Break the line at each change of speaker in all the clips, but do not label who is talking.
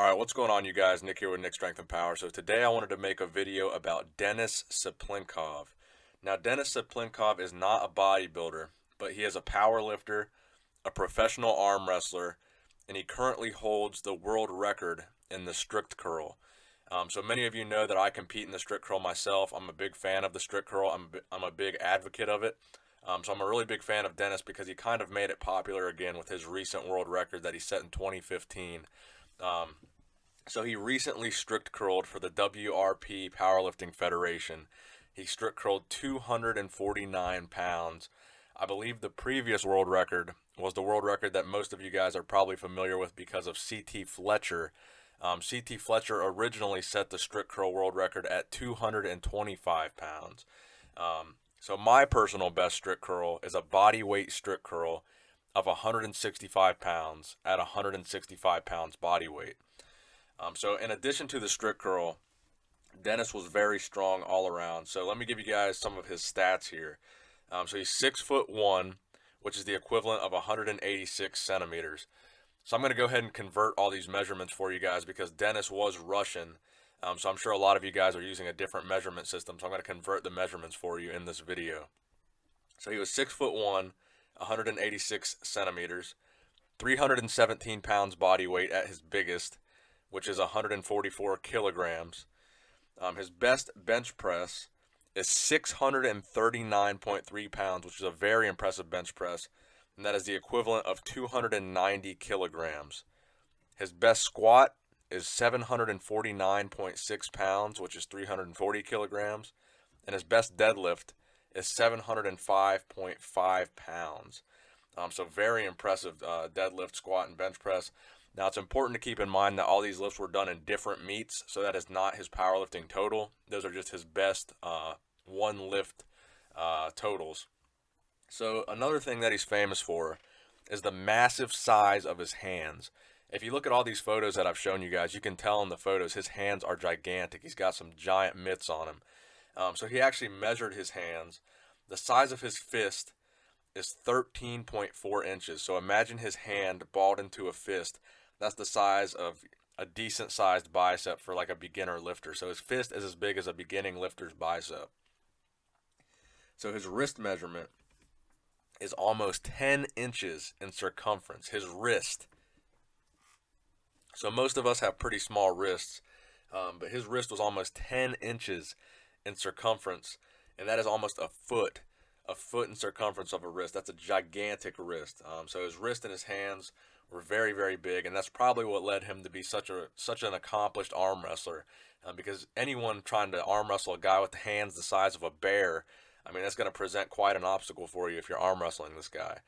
Alright, what's going on, you guys? Nick here with Nick Strength and Power. So today I wanted to make a video about Denis Cyplenkov. Now, Denis Cyplenkov is not a bodybuilder, but he is a power lifter, a professional arm wrestler, and he currently holds the world record in the strict curl. So many of you know that I compete in the strict curl myself. I'm a big fan of the strict curl. I'm a big advocate of it. So I'm a really big fan of Denis because he kind of made it popular again with his recent world record that he set in 2015. So he recently strict curled for the WRP Powerlifting Federation. He strict curled 249 pounds. I believe the previous world record was the world record that most of you guys are probably familiar with because of C.T. Fletcher. C.T. Fletcher originally set the strict curl world record at 225 pounds. So my personal best strict curl is a body weight strict curl of 165 pounds at 165 pounds body weight. So in addition to the strict curl, Denis was very strong all around. So let me give you guys some of his stats here. So he's 6'1", which is the equivalent of 186 centimeters. So I'm going to go ahead and convert all these measurements for you guys because Denis was Russian. So I'm sure a lot of you guys are using a different measurement system. So I'm going to convert the measurements for you in this video. So he was 6'1", 186 centimeters, 317 pounds body weight at his biggest, which is 144 kilograms. His best bench press is 639.3 pounds, which is a very impressive bench press, and that is the equivalent of 290 kilograms. His best squat is 749.6 pounds, which is 340 kilograms, and his best deadlift is 705.5 pounds. So very impressive deadlift, squat, and bench press. Now, it's important to keep in mind that all these lifts were done in different meets, so that is not his powerlifting total. Those are just his best one lift totals. So another thing that he's famous for is the massive size of his hands. If you look at all these photos that I've shown you guys, you can tell in the photos his hands are gigantic. He's got some giant mitts on him. So he actually measured his hands. The size of his fist is 13.4 inches. So imagine his hand balled into a fist. That's the size of a decent sized bicep for like a beginner lifter. So his fist is as big as a beginning lifter's bicep. So his wrist measurement is almost 10 inches in circumference. His wrist. So most of us have pretty small wrists, but his wrist was almost 10 inches in circumference, and that is almost a foot in circumference of a wrist. That's a gigantic wrist. So his wrist and his hands were very, very big, and that's probably what led him to be such an accomplished arm wrestler. Because anyone trying to arm wrestle a guy with the hands the size of a bear, I mean, that's going to present quite an obstacle for you if you're arm wrestling this guy.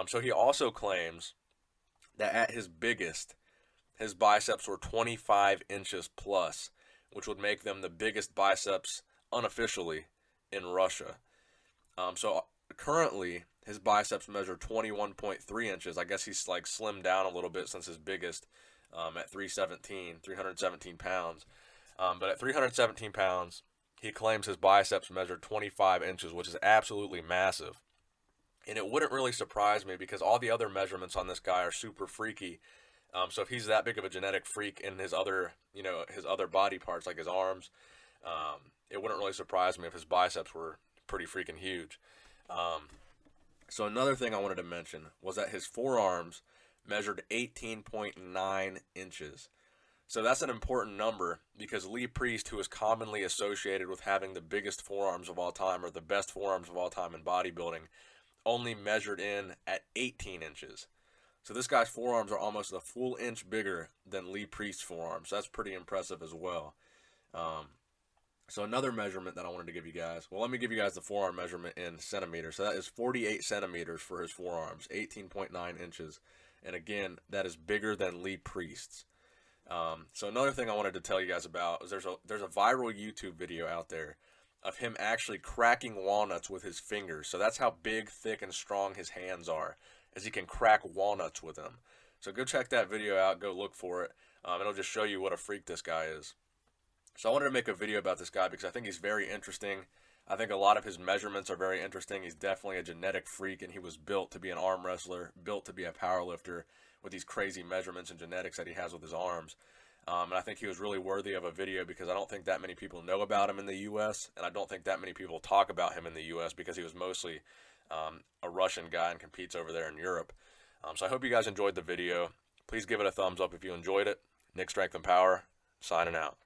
So he also claims that at his biggest, his biceps were 25 inches plus, which would make them the biggest biceps unofficially in Russia. So currently, his biceps measure 21.3 inches. I guess he's like slimmed down a little bit since his biggest at 317 pounds. But at 317 pounds, he claims his biceps measure 25 inches, which is absolutely massive. And it wouldn't really surprise me because all the other measurements on this guy are super freaky. So if he's that big of a genetic freak in his other body parts like his arms, it wouldn't really surprise me if his biceps were pretty freaking huge. So another thing I wanted to mention was that his forearms measured 18.9 inches. So that's an important number because Lee Priest, who is commonly associated with having the biggest forearms of all time or the best forearms of all time in bodybuilding, only measured in at 18 inches. So this guy's forearms are almost a full inch bigger than Lee Priest's forearms. So that's pretty impressive as well. So another measurement that I wanted to give you guys, well, let me give you guys the forearm measurement in centimeters. So that is 48 centimeters for his forearms, 18.9 inches. And again, that is bigger than Lee Priest's. So another thing I wanted to tell you guys about is there's a viral YouTube video out there of him actually cracking walnuts with his fingers. So that's how big, thick, and strong his hands are, as he can crack walnuts with them. So go check that video out, go look for it. It'll just show you what a freak this guy is. So I wanted to make a video about this guy because I think he's very interesting. I think a lot of his measurements are very interesting. He's definitely a genetic freak, and he was built to be an arm wrestler, built to be a power lifter with these crazy measurements and genetics that he has with his arms. And I think he was really worthy of a video because I don't think that many people know about him in the U.S., and I don't think that many people talk about him in the U.S. because he was mostly a Russian guy and competes over there in Europe. So I hope you guys enjoyed the video. Please give it a thumbs up if you enjoyed it. Nick Strength and Power, signing out.